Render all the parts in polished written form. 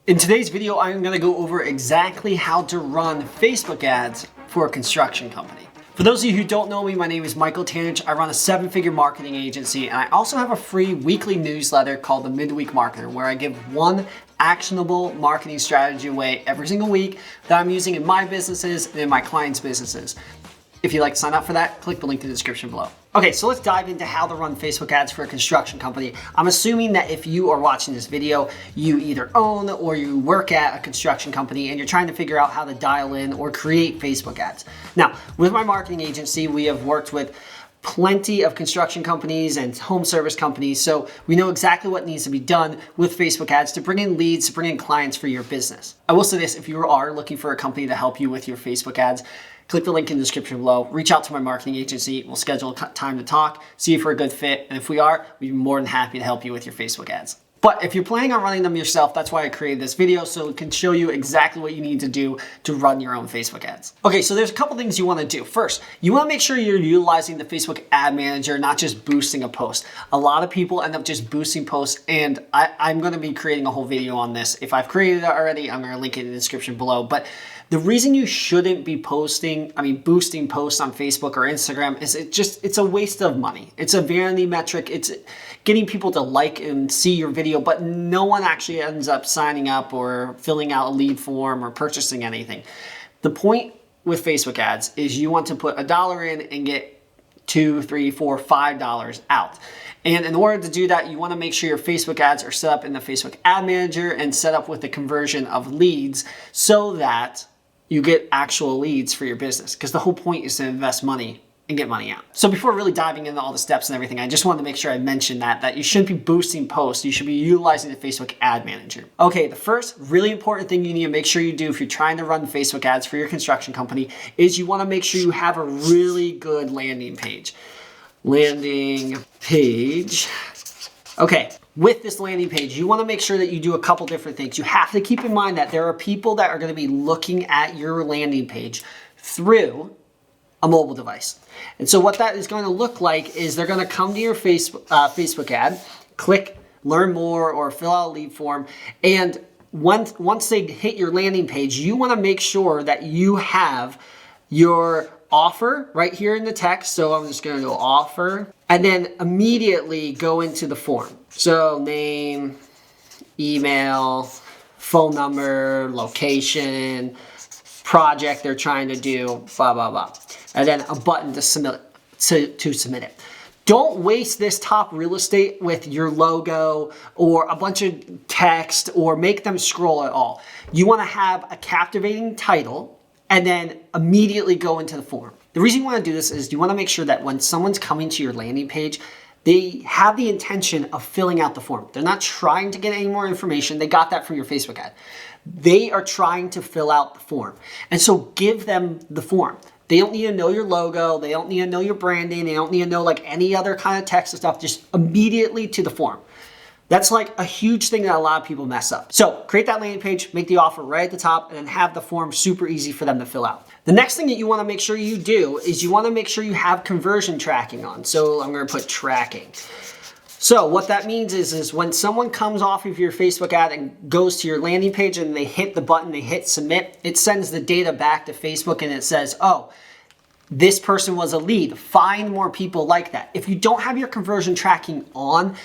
In today's video, I'm going to go over exactly how to run Facebook ads for a construction company. For those of you who don't know me, my name is Michael Tanich. I run a 7-figure marketing agency, and I also have a free weekly newsletter called the Midweek Marketer, where I give one actionable marketing strategy away every single week that I'm using in my businesses and in my clients' businesses. If you'd like to sign up for that, click the link in the description below. Okay, so let's dive into how to run Facebook ads for a construction company. I'm assuming that if you are watching this video, you either own or you work at a construction company and you're trying to figure out how to dial in or create Facebook ads. Now, with my marketing agency, we have worked with plenty of construction companies and home service companies, so we know exactly what needs to be done with Facebook ads to bring in leads, to bring in clients for your business. I will say this, if you are looking for a company to help you with your Facebook ads, click the link in the description below, reach out to my marketing agency, we'll schedule a time to talk, see if we're a good fit, and if we are, we'd be more than happy to help you with your Facebook ads. But if you're planning on running them yourself, that's why I created this video, so it can show you exactly what you need to do to run your own Facebook ads. Okay, so there's a couple things you want to do. First, you want to make sure you're utilizing the Facebook ad manager, not just boosting a post. A lot of people end up just boosting posts, and I'm going to be creating a whole video on this. If I've created it already, I'm going to link it in the description below. But the reason you shouldn't be boosting posts on Facebook or Instagram is it's a waste of money. It's a vanity metric. It's getting people to like and see your video, but no one actually ends up signing up or filling out a lead form or purchasing anything. The point with Facebook ads is you want to put $1 in and get $2, $3, $4, $5 out. And in order to do that, you want to make sure your Facebook ads are set up in the Facebook ad manager and set up with the conversion of leads so that you get actual leads for your business, because the whole point is to invest money and get money out. So before really diving into all the steps and everything, I just wanted to make sure I mentioned that you shouldn't be boosting posts. You should be utilizing the Facebook ad manager. Okay, the first really important thing you need to make sure you do if you're trying to run Facebook ads for your construction company is you want to make sure you have a really good landing page. Landing page. Okay. With this landing page, you want to make sure that you do a couple different things. You have to keep in mind that there are people that are going to be looking at your landing page through a mobile device. And so what that is going to look like is they're going to come to your Facebook ad, click learn more or fill out a lead form, and once they hit your landing page, you want to make sure that you have your offer right here in the text. So I'm just going to go offer and then immediately go into the form. So name, email, phone number, location, project they're trying to do, blah, blah, blah. And then a button to submit it. Don't waste this top real estate with your logo or a bunch of text or make them scroll at all. You want to have a captivating title and then immediately go into the form. The reason you want to do this is you want to make sure that when someone's coming to your landing page, they have the intention of filling out the form. They're not trying to get any more information. They got that from your Facebook ad. They are trying to fill out the form. And so give them the form. They don't need to know your logo. They don't need to know your branding. They don't need to know like any other kind of text and stuff. Just immediately to the form. That's like a huge thing that a lot of people mess up. So create that landing page, make the offer right at the top, and then have the form super easy for them to fill out. The next thing that you want to make sure you do is you want to make sure you have conversion tracking on. So I'm going to put tracking. So what that means is when someone comes off of your Facebook ad and goes to your landing page and they hit the button, they hit submit, it sends the data back to Facebook and it says, oh, this person was a lead. Find more people like that. If you don't have your conversion tracking on,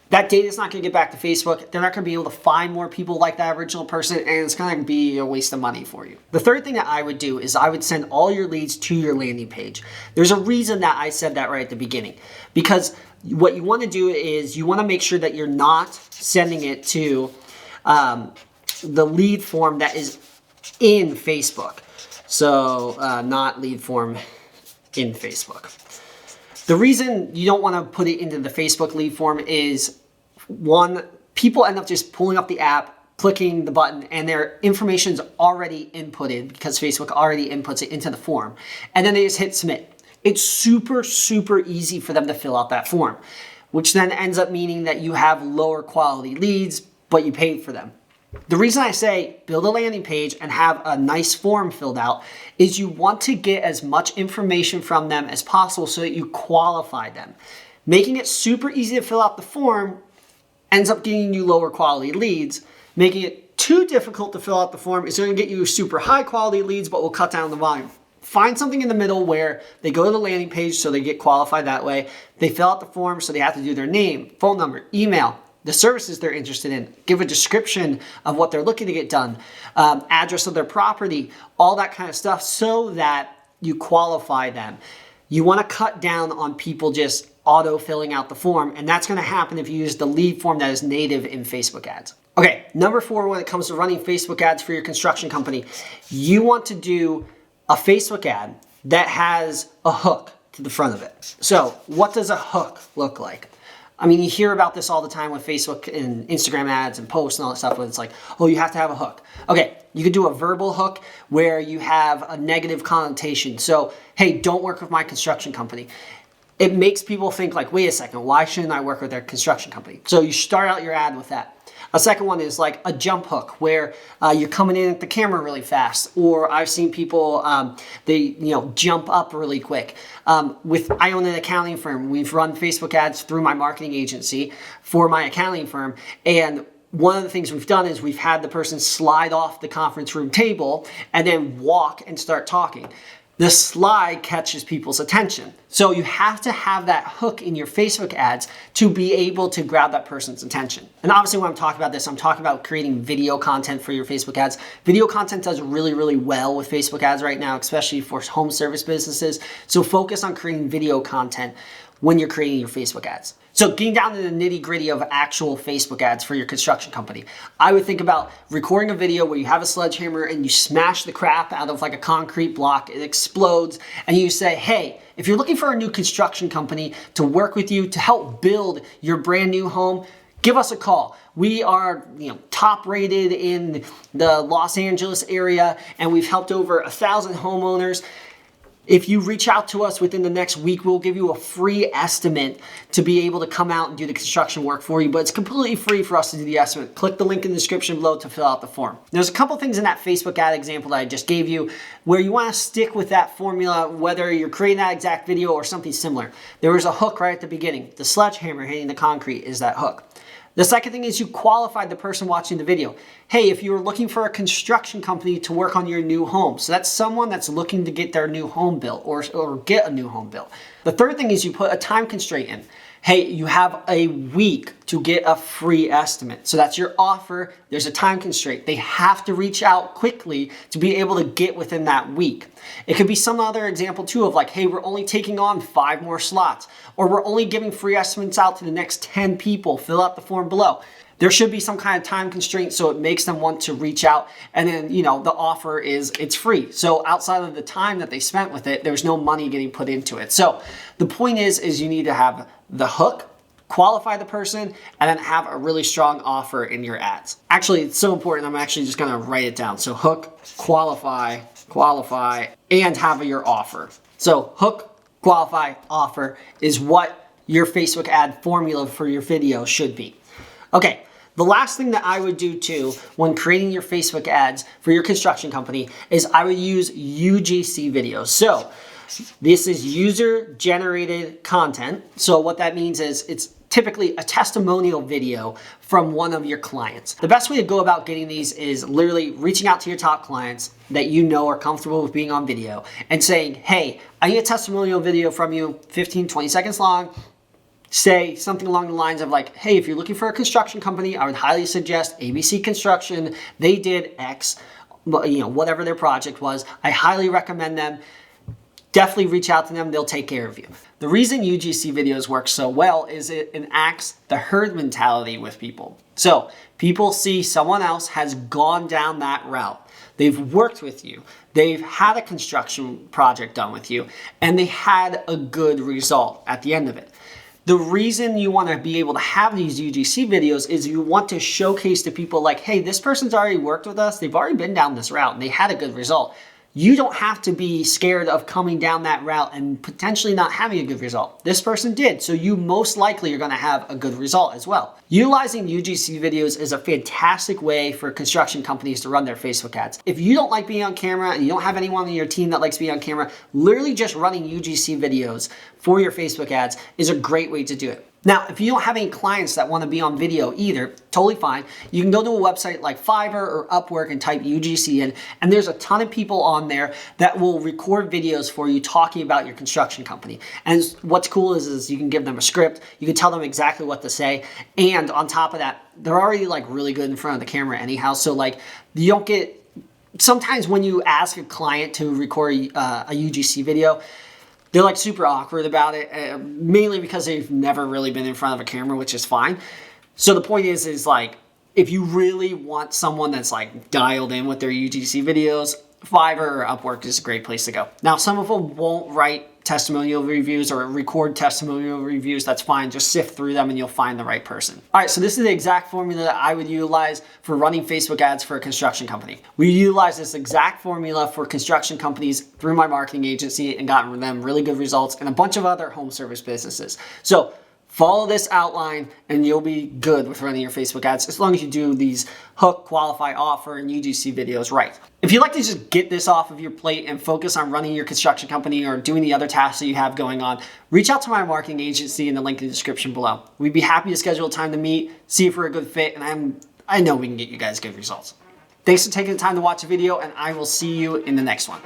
that data is not going to get back to Facebook. They're not going to be able to find more people like that original person, and it's going to be a waste of money for you. The third thing that I would do is I would send all your leads to your landing page. There's a reason that I said that right at the beginning, because what you want to do is you want to make sure that you're not sending it to the lead form that is in Facebook. So not lead form in Facebook. The reason you don't want to put it into the Facebook lead form is, one, people end up just pulling up the app, clicking the button, and their information's already inputted because Facebook already inputs it into the form. And then they just hit submit. It's super, super easy for them to fill out that form, which then ends up meaning that you have lower quality leads, but you paid for them. The reason I say build a landing page and have a nice form filled out is you want to get as much information from them as possible so that you qualify them. Making it super easy to fill out the form ends up getting you lower quality leads. Making it too difficult to fill out the form. It's going to get you super high quality leads, but will cut down the volume. Find something in the middle where they go to the landing page so they get qualified that way. They fill out the form so they have to do their name, phone number, email, the services they're interested in, give a description of what they're looking to get done, address of their property, all that kind of stuff so that you qualify them. You want to cut down on people just auto filling out the form, and that's going to happen if you use the lead form that is native in Facebook ads. Okay, number 4, when it comes to running Facebook ads for your construction company, you want to do a Facebook ad that has a hook to the front of it. So what does a hook look like? I mean, you hear about this all the time with Facebook and Instagram ads and posts and all that stuff, where it's like, oh, you have to have a hook. Okay, you could do a verbal hook where you have a negative connotation. So, hey, don't work with my construction company. It makes people think like, wait a second, why shouldn't I work with their construction company? So you start out your ad with that. A second one is like a jump hook where you're coming in at the camera really fast, or I've seen people, they jump up really quick. I own an accounting firm. We've run Facebook ads through my marketing agency for my accounting firm, and one of the things we've done is we've had the person slide off the conference room table and then walk and start talking. The slide catches people's attention. So you have to have that hook in your Facebook ads to be able to grab that person's attention. And obviously when I'm talking about this, I'm talking about creating video content for your Facebook ads. Video content does really, really well with Facebook ads right now, especially for home service businesses. So focus on creating video content when you're creating your Facebook ads. So getting down to the nitty gritty of actual Facebook ads for your construction company, I would think about recording a video where you have a sledgehammer and you smash the crap out of like a concrete block, it explodes, and you say, hey, if you're looking for a new construction company to work with you to help build your brand new home, give us a call. We are top rated in the Los Angeles area, and we've helped over 1,000 homeowners. If you reach out to us within the next week, we'll give you a free estimate to be able to come out and do the construction work for you, but it's completely free for us to do the estimate. Click the link in the description below to fill out the form. There's a couple things in that Facebook ad example that I just gave you where you want to stick with that formula, whether you're creating that exact video or something similar. There was a hook right at the beginning. The sledgehammer hitting the concrete is that hook. The second thing is you qualified the person watching the video. Hey, if you were looking for a construction company to work on your new home, so that's someone that's looking to get their new home built or get a new home built. The third thing is you put a time constraint in. Hey, you have a week to get a free estimate. So that's your offer. There's a time constraint. They have to reach out quickly to be able to get within that week. It could be some other example too of like, hey, we're only taking on 5 more slots, or we're only giving free estimates out to the next 10 people. Fill out the form below. There should be some kind of time constraint so it makes them want to reach out. And then, the offer is it's free. So outside of the time that they spent with it, there's no money getting put into it. So the point is you need to have the hook, qualify the person, and then have a really strong offer in your ads. Actually, it's so important. I'm actually just going to write it down. So hook, qualify, and have your offer. So hook, qualify, offer is what your Facebook ad formula for your video should be. Okay. The last thing that I would do too when creating your Facebook ads for your construction company is I would use UGC videos. So this is user generated content. So what that means is it's typically a testimonial video from one of your clients. The best way to go about getting these is literally reaching out to your top clients that are comfortable with being on video and saying, hey, I need a testimonial video from you, 15, 20 seconds long. Say something along the lines of like, hey, if you're looking for a construction company, I would highly suggest ABC Construction. They did X, whatever their project was. I highly recommend them. Definitely reach out to them. They'll take care of you. The reason UGC videos work so well is it enacts the herd mentality with people. So people see someone else has gone down that route. They've worked with you. They've had a construction project done with you, and they had a good result at the end of it. The reason you want to be able to have these UGC videos is you want to showcase to people like, hey, this person's already worked with us. They've already been down this route and they had a good result. You don't have to be scared of coming down that route and potentially not having a good result. This person did, so you most likely are going to have a good result as well. Utilizing UGC videos is a fantastic way for construction companies to run their Facebook ads. If you don't like being on camera and you don't have anyone on your team that likes being on camera, literally just running UGC videos for your Facebook ads is a great way to do it. Now, if you don't have any clients that want to be on video either, totally fine. You can go to a website like Fiverr or Upwork and type UGC in, and there's a ton of people on there that will record videos for you talking about your construction company. And what's cool is you can give them a script, you can tell them exactly what to say, and on top of that, they're already like really good in front of the camera anyhow, so like you don't get, sometimes when you ask a client to record a UGC video, they're like super awkward about it, mainly because they've never really been in front of a camera, which is fine. So the point is like, if you really want someone that's like dialed in with their UGC videos, Fiverr or Upwork is a great place to go. Now, some of them won't write testimonial reviews or record testimonial reviews. That's fine. Just sift through them and you'll find the right person. All right, so this is the exact formula that I would utilize for running Facebook ads for a construction company. We utilize this exact formula for construction companies through my marketing agency and gotten them really good results, and a bunch of other home service businesses. So follow this outline and you'll be good with running your Facebook ads as long as you do these hook, qualify, offer, and UGC videos right. If you'd like to just get this off of your plate and focus on running your construction company or doing the other tasks that you have going on, reach out to my marketing agency in the link in the description below. We'd be happy to schedule a time to meet, see if we're a good fit, and I know we can get you guys good results. Thanks for taking the time to watch the video, and I will see you in the next one.